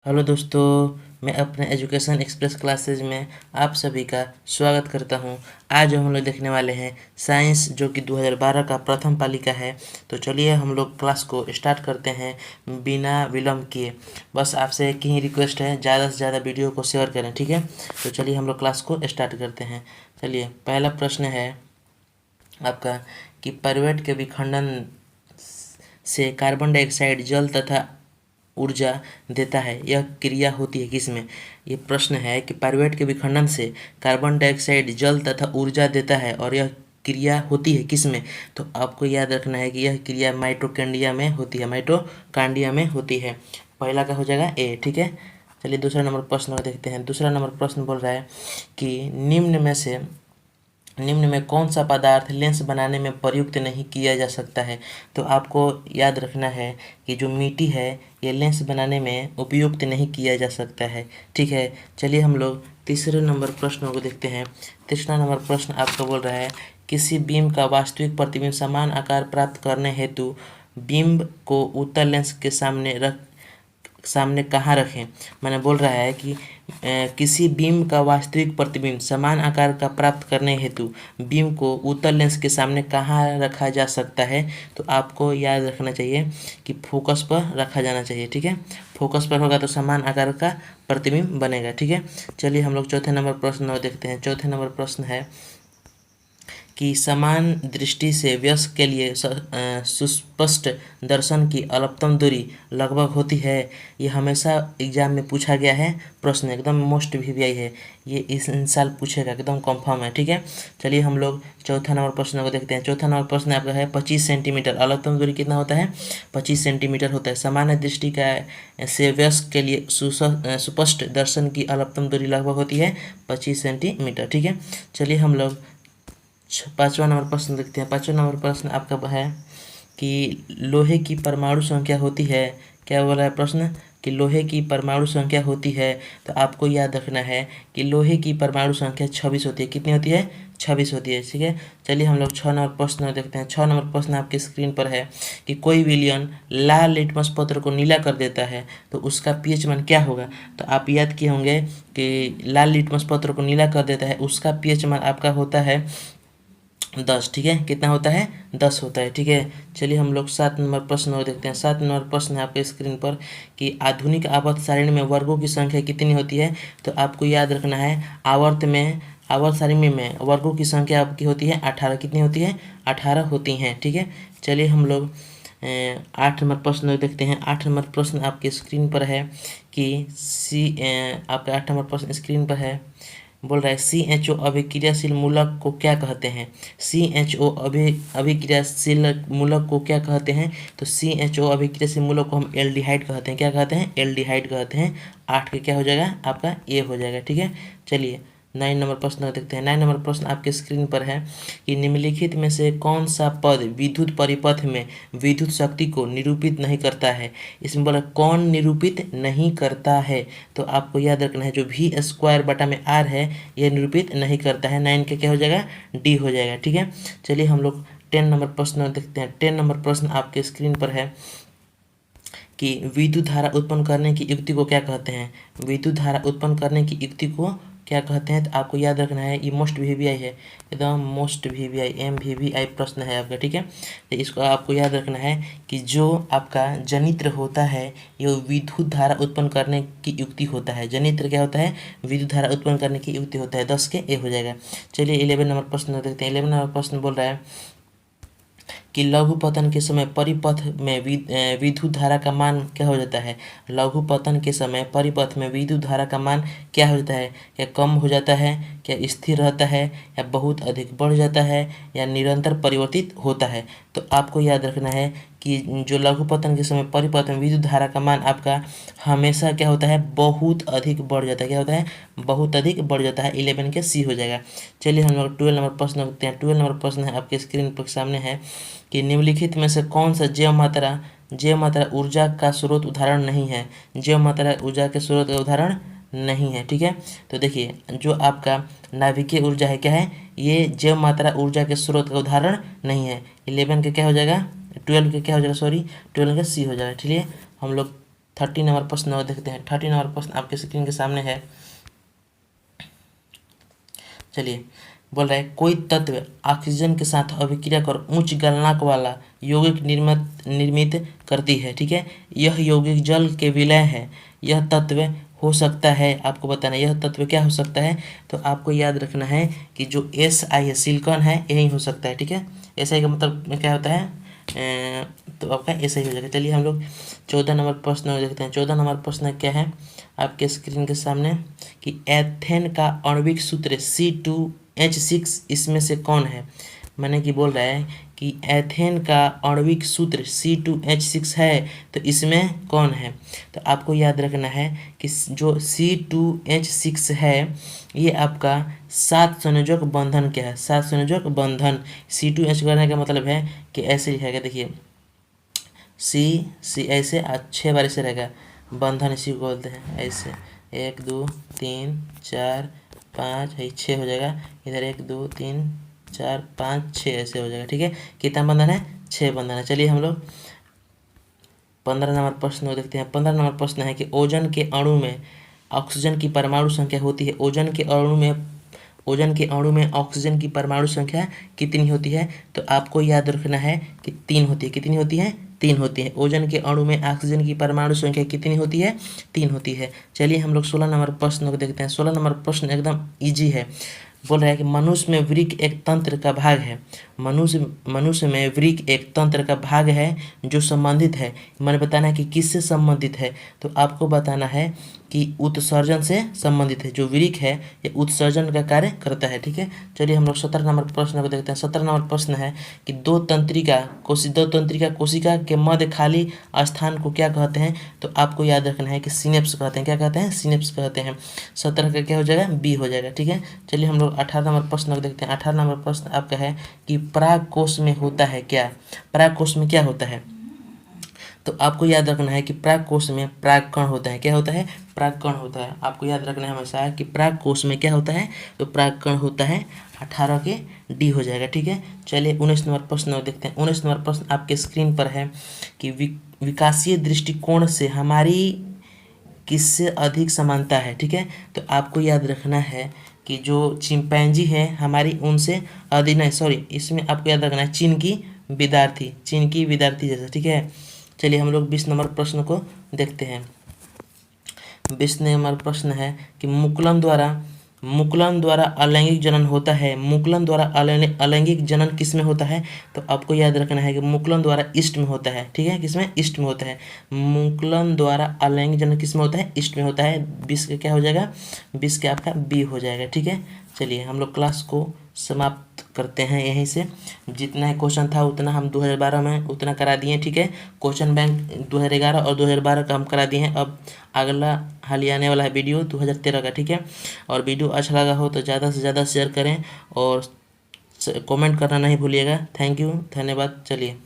Hello दोस्तों, मैं अपने एजुकेशन एक्सप्रेस क्लासेज में आप सभी का स्वागत करता हूं। आज हम लोग देखने वाले हैं साइंस, जो कि 2012 का प्रथम पालिका है। तो चलिए हम लोग क्लास को स्टार्ट करते हैं बिना विलम्ब किए। बस आपसे एक ही रिक्वेस्ट है, ज़्यादा से ज़्यादा वीडियो को शेयर करें, ठीक है। तो चलिए हम लोग क्लास को स्टार्ट करते हैं। चलिए, पहला प्रश्न है आपका कि पाइरूवेट के विखंडन से कार्बन डाइऑक्साइड, जल तथा ऊर्जा देता है, यह क्रिया होती है किसमें। ये प्रश्न है कि पाइरूवेट के विखंडन से कार्बन डाइऑक्साइड, जल तथा ऊर्जा देता है और यह क्रिया होती है किसमें। तो आपको याद रखना है कि यह क्रिया माइटोकॉन्ड्रिया में होती है, माइटोकॉन्ड्रिया में होती है। पहला का हो जाएगा ए, ठीक है। चलिए दूसरा नंबर प्रश्न को देखते हैं। दूसरा नंबर प्रश्न बोल रहा है कि निम्न में कौन सा पदार्थ लेंस बनाने में प्रयुक्त नहीं किया जा सकता है। तो आपको याद रखना है कि जो मिट्टी है ये लेंस बनाने में उपयुक्त नहीं किया जा सकता है, ठीक है। चलिए हम लोग तीसरे नंबर प्रश्न को देखते हैं। तीसरा नंबर प्रश्न आपका बोल रहा है किसी बीम का वास्तविक प्रतिबिंब समान आकार प्राप्त करने हेतु बिंब को उत्तल लेंस के सामने कहाँ रखें। मैंने बोल रहा है कि किसी बीम का वास्तविक प्रतिबिंब समान आकार का प्राप्त करने हेतु बीम को उत्तल लेंस के सामने कहाँ रखा जा सकता है। तो आपको याद रखना चाहिए कि फोकस पर रखा जाना चाहिए, ठीक है। फोकस पर होगा तो समान आकार का प्रतिबिंब बनेगा, ठीक है। चलिए हम लोग चौथे नंबर प्रश्न देखते हैं। चौथे नंबर प्रश्न है कि समान दृष्टि से वयस्क के लिए सुस्पष्ट दर्शन की अल्पतम दूरी लगभग होती है। ये हमेशा एग्जाम में पूछा गया है प्रश्न, एकदम मोस्ट वीवीआई है ये, इस साल पूछेगा, एकदम कंफर्म है, ठीक है। चलिए हम लोग चौथा नंबर प्रश्न को देखते हैं। चौथा नंबर प्रश्न आपका है 25 सेंटीमीटर। अल्पतम दूरी कितना होता है? 25 सेंटीमीटर होता है। सामान्य दृष्टि का से वयस्क के लिए सुस्पष्ट दर्शन की अल्पतम दूरी लगभग होती है 25 सेंटीमीटर, ठीक है। चलिए हम लोग पाँचवा नंबर प्रश्न देखते हैं। पाँचवा नंबर प्रश्न आपका है कि लोहे की परमाणु संख्या होती है, क्या बोला है प्रश्न, कि लोहे की परमाणु संख्या होती है। तो आपको याद रखना है कि लोहे की परमाणु संख्या 26 होती है। कितनी होती है? 26 होती है, ठीक है। चलिए हम लोग 6 नंबर प्रश्न देखते हैं। 6 नंबर प्रश्न आपकी स्क्रीन पर है कि कोई विलयन लाल लिटमस पत्र को नीला कर देता है तो उसका पीएच मान क्या होगा। तो आप याद किए होंगे कि लाल लिटमस पत्र को नीला कर देता है, उसका पीएच मान आपका होता है 10, ठीक है। कितना होता है? 10 होता है, ठीक है। चलिए हम लोग 7 नंबर प्रश्न और देखते हैं। 7 नंबर प्रश्न है आपके स्क्रीन पर कि आधुनिक आवर्त सारणी में वर्गों की संख्या कितनी होती है। तो आपको याद रखना है आवर्त सारणी में वर्गों की संख्या आपकी होती है 18। कितनी होती है? 18 होती हैं, ठीक है। चलिए हम लोग 8 नंबर प्रश्न देखते हैं। 8 नंबर प्रश्न आपके स्क्रीन पर है कि आपका 8 नंबर प्रश्न स्क्रीन पर है, बोल रहा है CHO अभिक्रियाशील मूलक को क्या कहते हैं। CHO अभिक्रियाशील मूलक को क्या कहते हैं। तो CHO अभिक्रियाशील मूलक को हम एल्डिहाइड कहते हैं। क्या कहते हैं? एल्डिहाइड कहते हैं। 8 के क्या हो जाएगा? आपका ए हो जाएगा, ठीक है। चलिए 9 नंबर प्रश्न देखते हैं। 9 नंबर प्रश्न आपके स्क्रीन पर है कि निम्नलिखित में से कौन सा पद विद्युत परिपथ में विद्युत शक्ति को निरूपित नहीं करता है। इसमें बोला कौन निरूपित नहीं करता है। तो आपको याद रखना है जो V²/R है यह निरूपित नहीं करता है। 9 के क्या हो जाएगा? डी हो जाएगा, ठीक है। चलिए हम लोग 10 नंबर प्रश्न देखते हैं। 10 नंबर प्रश्न आपके स्क्रीन पर है कि विद्युत धारा उत्पन्न करने की युक्ति को क्या कहते हैं। विद्युत धारा उत्पन्न करने की युक्ति को क्या कहते हैं। तो आपको याद रखना है ये मोस्ट वीवीआई है, एकदम मोस्ट वीवीआई MVVI प्रश्न है आपका, ठीक है। तो इसको आपको याद रखना है कि जो आपका जनित्र होता है ये विद्युत धारा उत्पन्न करने की युक्ति होता है। जनित्र क्या होता है? विद्युत धारा उत्पन्न करने की युक्ति होता है। 10 के ए हो जाएगा। चलिए 11 नंबर प्रश्न देखते हैं। 11 नंबर प्रश्न बोल रहा है कि लघु पतन के समय परिपथ में विद्युत धारा का मान क्या हो जाता है। लघु पतन के समय परिपथ में विद्युत धारा का मान क्या हो जाता है? क्या कम हो जाता है, क्या स्थिर रहता है, या बहुत अधिक बढ़ जाता है, या निरंतर परिवर्तित होता है। तो आपको याद रखना है कि जो लघु पतन के समय परिपथ में विद्युत धारा का मान आपका हमेशा क्या होता है? बहुत अधिक बढ़ जाता है। क्या होता है? बहुत अधिक बढ़ जाता है। 11 के सी हो जाएगा। चलिए हम लोग 12 नंबर प्रश्न देखते हैं। 12 नंबर प्रश्न है आपके स्क्रीन पर सामने है कि निम्नलिखित में से कौन सा जैव मात्रा ऊर्जा का स्रोत उदाहरण नहीं है। जैव मात्रा ऊर्जा के स्रोत का उदाहरण नहीं है, ठीक है। तो देखिए जो आपका नाभिकीय ऊर्जा है क्या है? ये जैव मात्रा ऊर्जा के स्रोत का उदाहरण नहीं है। 11 के क्या हो जाएगा? 12 के क्या हो जाएगा? सॉरी 12 का सी हो जाएगा। ठीक है, हम लोग 13 नंबर प्रश्न और देखते हैं। 13 नंबर प्रश्न आपके स्क्रीन के सामने है। चलिए, बोल रहा है कोई तत्व ऑक्सीजन के साथ अभिक्रिया कर उच्च गलनांक वाला यौगिक निर्मित करती है। ठीक है, यह यौगिक जल के विलय है। यह तत्व हो सकता है, आपको बताना यह तत्व क्या हो सकता है। तो आपको याद रखना है कि जो SI है, सिलिकॉन है, यही हो सकता है। ठीक है, SI का मतलब क्या होता है, तो आपका SI हो जाएगा। चलिए हम लोग 14 नंबर प्रश्न देखते हैं। 14 नंबर प्रश्न क्या है आपके स्क्रीन के सामने कि एथेन का आणविक सूत्र C2H6 इसमें से कौन है। मैंने कि बोल रहा है कि एथेन का आणविक सूत्र C2H6 है, तो इसमें कौन है। तो आपको याद रखना है कि जो C2H6 है ये आपका 7 संयोजक बंधन क्या है, 7 संयोजक बंधन। C2H करने का मतलब है कि ऐसे लिखेगा, देखिए C ऐसे 6 बार ऐसे रहेगा, बंधन इसी को बोलते हैं। ऐसे 1 2 3 4 5 6 हो जाएगा, इधर 1 2 3 4 5 6 ऐसे हो जाएगा। ठीक है, कितना बंधन है, 6 बंधन है। चलिए हम लोग 15 नंबर प्रश्न को देखते हैं। 15 नंबर प्रश्न है कि ओजोन के अणु में ऑक्सीजन की परमाणु संख्या होती है। ओजोन के अणु में ऑक्सीजन की परमाणु संख्या कितनी होती है। तो आपको याद रखना है कि 3 होती है। कितनी होती है, 3 होती है। ओजोन के अणु में ऑक्सीजन की परमाणु संख्या कितनी होती है, 3 होती है। चलिए हम लोग 16 नंबर प्रश्न को देखते हैं। 16 नंबर प्रश्न एकदम ईजी है। बोल रहा है कि मनुष्य में वृक्क एक तंत्र का भाग है। मनुष्य में वृक्क एक तंत्र का भाग है जो संबंधित है। मैंने बताना है कि किससे संबंधित है। तो आपको बताना है कि उत्सर्जन से संबंधित है। जो वृक्क है ये उत्सर्जन का कार्य करता है। ठीक है, चलिए हम लोग 17 नंबर प्रश्न को देखते हैं। 17 नंबर प्रश्न है कि दो तंत्रिका कोशिका के मध्य खाली स्थान को क्या कहते हैं। तो आपको याद रखना है कि सिनेप्स कहते हैं। क्या कहते हैं, सिनेप्स कहते हैं। 17 का क्या हो जाएगा, B हो जाएगा। ठीक है, चलिए हम लोग 18 नंबर प्रश्न को देखते हैं। 18 नंबर प्रश्न आपका है कि पराग कोश में होता है क्या। पराग कोश में क्या होता है। तो आपको याद रखना है कि पराग कोश में परागकण होता है। क्या होता है, परागकण होता है। आपको याद रखना है हमेशा कि पराग कोश में क्या होता है, तो परागकण होता है। 18 के D हो जाएगा। ठीक है, चलिए 19 नंबर प्रश्न देखते हैं। 19 नंबर प्रश्न आपके स्क्रीन पर है कि विकासीय दृष्टिकोण से हमारी किससे अधिक समानता है। ठीक है, तो आपको याद रखना है कि जो चिंपैंजी है हमारी उनसे अधिक नहीं, सॉरी, इसमें आपको याद रखना है चीन की विद्यार्थी जैसा। ठीक है, चलिए हम लोग 20 नंबर प्रश्न को देखते हैं। 20 नंबर प्रश्न है कि मुकुलन द्वारा अलैंगिक जनन होता है। मुकुलन द्वारा अलैंगिक जनन किस में होता है। तो आपको याद रखना है कि मुकुलन द्वारा ईस्ट में होता है। ठीक है, किसमें, ईस्ट में होता है। मुकुलन द्वारा अलैंगिक जनन किस में होता है, ईस्ट में होता है। 20 का क्या हो जाएगा, 20 का आपका B हो जाएगा। ठीक है, चलिए हम लोग क्लास को समाप्त करते हैं यहीं से। जितना ही क्वेश्चन था उतना हम 2012 में उतना करा दिए। ठीक है, क्वेश्चन बैंक 2011 और 2012 का हम करा दिए हैं। अब अगला हाल आने वाला है वीडियो 2013 का। ठीक है, और वीडियो अच्छा लगा हो तो ज़्यादा से ज़्यादा शेयर करें और कमेंट करना नहीं भूलिएगा। थैंक यू, धन्यवाद। चलिए।